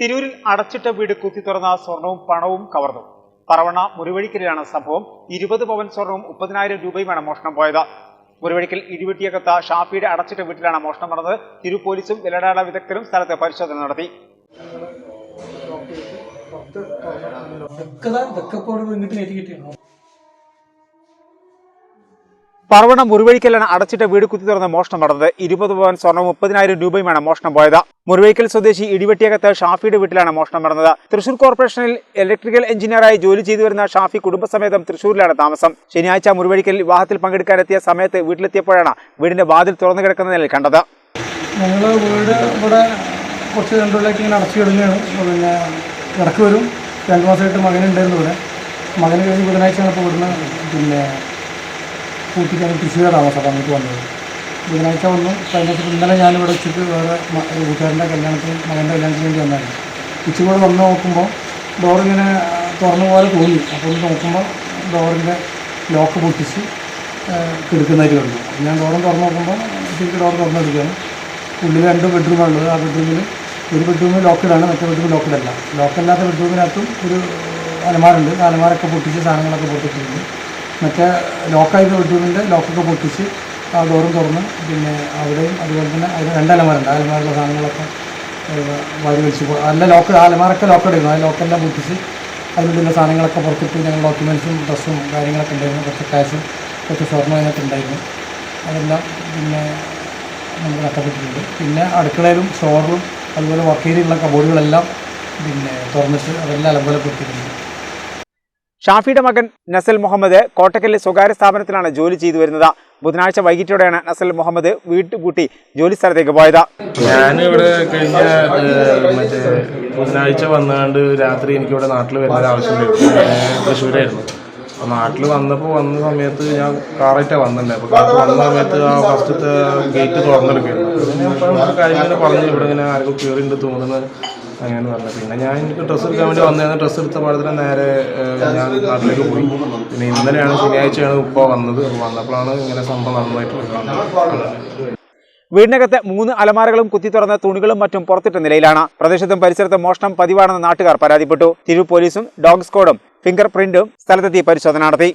തിരൂരിൽ അടച്ചിട്ട വീട് കുത്തി തുറന്ന സ്വർണവും പണവും കവർന്നു. പറവണ്ണ മുറിവഴിക്കലിലാണ് സംഭവം. 20 പവൻ സ്വർണവും 30,000 രൂപയുമാണ് മോഷണം പോയത്. മുറിവഴിക്കൽ ഇടിവെട്ടിയകത്ത് ഷാഫിയുടെ അടച്ചിട്ട വീട്ടിലാണ് മോഷണം നടന്നത്. തിരൂർ പോലീസും വിലടാട വിദഗ്ധരും സ്ഥലത്ത് പരിശോധന നടത്തി. പറവണ്ണ മുറിവഴിക്കലാണ് അടച്ചിട്ട വീട് കുത്തി തുറന്ന് മോഷണം നടന്നത്. 20 പവൻ സ്വർണവും 30,000 രൂപയുമാണ് മോഷണം പോയത്. മുറിവഴിക്കൽ സ്വദേശി ഇടിവെട്ടിയകത്ത് ഷാഫിയുടെ വീട്ടിലാണ് മോഷണം നടന്നത്. തൃശൂർ കോർപ്പറേഷനിൽ ഇലക്ട്രിക്കൽ എഞ്ചിനീയറായി ജോലി ചെയ്തു വരുന്ന ഷാഫി കുടുംബസമേതം തൃശൂരിലാണ് താമസം. ശനിയാഴ്ച മുറിവഴിക്കൽ വിവാഹത്തിൽ പങ്കെടുക്കാനെത്തിയ സമയത്ത് വീട്ടിലെത്തിയപ്പോഴാണ് വീടിന്റെ വാതിൽ തുറന്നു കിടക്കുന്ന നിലയിൽ കണ്ടത്. ഞങ്ങൾ വീട് ഇവിടെ കുറച്ച് രണ്ടുകൊല്ലമായിട്ട് ഇങ്ങനെ അടച്ചു കിടക്കുകയാണ്. പിന്നെ ഇടയ്ക്ക് വരും. 2 മാസമായിട്ട് മകനുണ്ടായിരുന്നു ഇവിടെ. മകന് കഴിഞ്ഞ് ബുധനാഴ്ചയാണ് ഇപ്പോൾ ഇവിടുന്ന് പിന്നെ കൂട്ടിക്കാൻ തൃശ്ശൂർ താമസം അങ്ങോട്ട് വന്നത്. ബുധനാഴ്ച വന്നു. കഴിഞ്ഞ ഇന്നലെ ഞാനിവിടെ ഉച്ചയ്ക്ക് വേറെ കൂട്ടുകാരൻ്റെ കല്യാണത്തിന് മകൻ്റെ കല്യാണത്തിന് വേണ്ടി വന്നായിരുന്നു. ഉച്ചക്കൂടെ വന്ന് നോക്കുമ്പോൾ ഡോറിങ്ങനെ തുറന്ന പോലെ തോന്നി. അപ്പോൾ നോക്കുമ്പോൾ ഡോറിൻ്റെ ലോക്ക് പൊട്ടിച്ച് കിടക്കുന്നതായിട്ട് കണ്ടു. ഞാൻ ഡോറും തുറന്ന് നോക്കുമ്പോൾ ശരിക്കും ഡോർ തുറന്നെടുക്കുകയാണ്. ഉള്ളിൽ 2 ബെഡ്റൂമാണുള്ളത്. ആ ബെഡ്റൂമിൽ ഒരു ബെഡ്റൂമിൽ ലോക്കഡാണ്, മറ്റേ ബെഡ്റൂമിൽ ലോക്കഡല്ല. ലോക്കല്ലാത്ത ബെഡ്റൂമിനകത്തും ഒരു അലമാരുണ്ട്. ആ അലമാരൊക്കെ പൊട്ടിച്ച് സാധനങ്ങളൊക്കെ പൊട്ടിച്ചിട്ടുണ്ട്. മറ്റേ ലോക്കായിരുന്ന ബെഡ്റൂമിൻ്റെ ലോക്കൊക്കെ പൊട്ടിച്ച് ആ ഡോറും തുറന്ന് പിന്നെ അവിടെയും അതുപോലെ തന്നെ അതിന് 2 അലമാരുണ്ട്. ആ അലമാരിലുള്ള സാധനങ്ങളൊക്കെ വാരി വലിച്ച് അല്ല ലോക്ക് ആ അലമാരൊക്കെ ലോക്കഡായിരുന്നു. ആ ലോക്കെല്ലാം പൊട്ടിച്ച് അതിനുള്ള സാധനങ്ങളൊക്കെ പുറത്തിട്ട് ഞങ്ങൾ ഡോക്യുമെൻറ്റ്സും ഡ്രസ്സും കാര്യങ്ങളൊക്കെ ഉണ്ടായിരുന്നു. കുറച്ച് ക്യാഷും കുറച്ച് സ്വർണ്ണം അതിനകത്ത് ഉണ്ടായിരുന്നു. അതെല്ലാം പിന്നെ നമ്മൾ നഷ്ടപ്പെട്ടിട്ടുണ്ട്. പിന്നെ അടുക്കളയിലും സ്റ്റോറിലും അതുപോലെ വർക്ക് ഏരിയയിലുള്ള കബോർഡുകളെല്ലാം പിന്നെ തുറന്നിട്ട് അതെല്ലാം അലങ്കോലപ്പെടുത്തിയിട്ടുണ്ട്. ഷാഫിയുടെ മകൻ നസൽ മുഹമ്മദ് കോട്ടക്കലിലെ സ്വകാര്യ സ്ഥാപനത്തിലാണ് ജോലി ചെയ്തു വരുന്നത്. ബുധനാഴ്ച വൈകിട്ടോടെയാണ് നസൽ മുഹമ്മദ് വീട്ടുകൂട്ടി ജോലി സ്ഥലത്തേക്ക് പോയത്. ഞാനിവിടെ കഴിഞ്ഞ ബുധനാഴ്ച വന്നുകൊണ്ട് രാത്രി എനിക്കിവിടെ നാട്ടിൽ വരുന്ന ആവശ്യമുണ്ടായിരുന്നു. തൃശ്ശൂരായിരുന്നു. അപ്പോൾ നാട്ടിൽ വന്ന സമയത്ത് ഞാൻ കാറായിട്ടാണ് വന്നിട്ടുണ്ടായി. അപ്പോൾ കാറ് വന്ന സമയത്ത് ആ ഫസ്റ്റത്തെ ഗേറ്റ് തുറന്നെടുക്കുകയായിരുന്നു. അപ്പോൾ കാര്യങ്ങൾ പറഞ്ഞു ഇവിടെ ഇങ്ങനെ ആർക്കും കയറിയുണ്ട് തോന്നുന്നത് അങ്ങനെ പറഞ്ഞു. പിന്നെ ഞാൻ എനിക്ക് ഡ്രസ്സ് എടുക്കാൻ വേണ്ടി വന്നതാണ്. ഡ്രസ്സ് എടുത്ത പാടത്തിന് നേരെ ഞാൻ നാട്ടിലേക്ക് പോയി. പിന്നെ ഇന്നലെയാണ് ശനിയാഴ്ചയാണ് ഇപ്പോൾ വന്നത്. വന്നപ്പോഴാണ് ഇങ്ങനെ സംഭവം നടന്നതായിട്ട്. വീടിനകത്ത് 3 അലമാരകളും കുത്തി തുറന്ന തുണികളും മറ്റും പുറത്തിട്ട നിലയിലാണ്. പ്രദേശത്തും പരിസരത്തും മോഷണം പതിവാണെന്ന് നാട്ടുകാർ പരാതിപ്പെട്ടു. തിരൂർ പോലീസും ഡോഗ് സ്ക്വാഡും ഫിംഗർ പ്രിന്റും സ്ഥലത്തെത്തി പരിശോധന നടത്തി.